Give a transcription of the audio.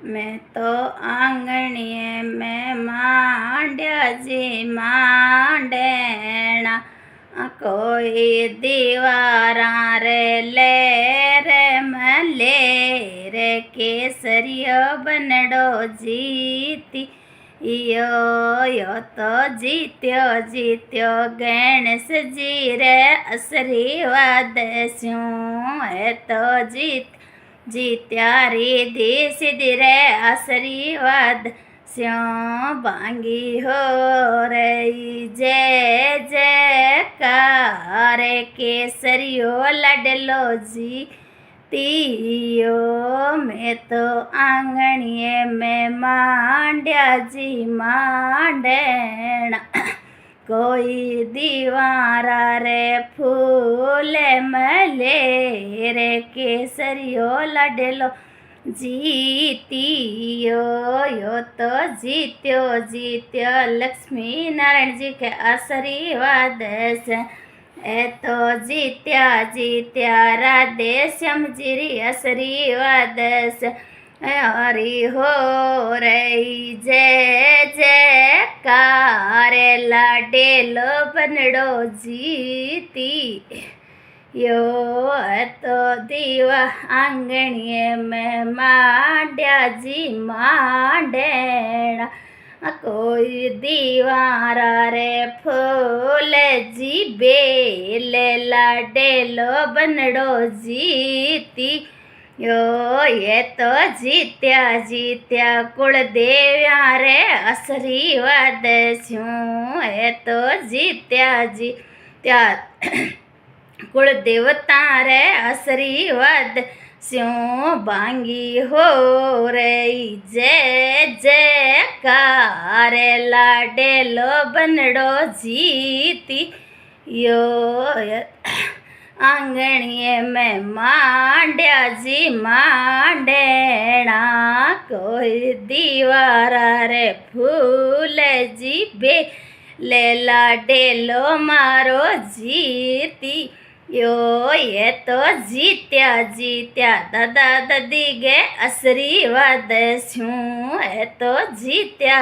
मैं तो आंगणीए में मांड्या जी मांडेना कोई दीवारा रे ले रे मले रे केसरियो बनडो जीती यो तो जीत्यो गणेश जी रे आशीर्वाद स्यूं है तो जीत्या रिधी सिद्धि रे आशीर्वाद स्यों बांगी हो रही जय जयकार केसरियो लडलो जीतियो मैं तो आंगणीए में मांड्या जी मांडेना कोई दीवारा रे फूल मले रे केसरियो लडलो जीतियो यो तो जीत्यो लक्ष्मी नारायण जी के आशीर्वाद से ए तो जीत्या राधे श्याम जी आशीर्वाद से हरि हो रही जय जयकार लाडेलो बनडो जीती यो तो दीवा आंगणीए में मांड्या जी मांडेना कोई दीवारा रे फूल जी बेले लाडेलो बनडो जीती यो ये तो जीत्या कुलदेव्या रे आशीर्वाद स्यूं ये तो जीत्या कुलदेवता रे आशीर्वाद स्यों बांगी हो रही जय जयकार लाडेलो बनडो जीती यो आंगणीए में मांड्या जी मांडेना कोई दीवारा रे फूल जी बे ले लाडेलो मारो जीती यो ये तो जीत्या दादा दादी गे आशीर्वाद स्यूं ये तो जीत्या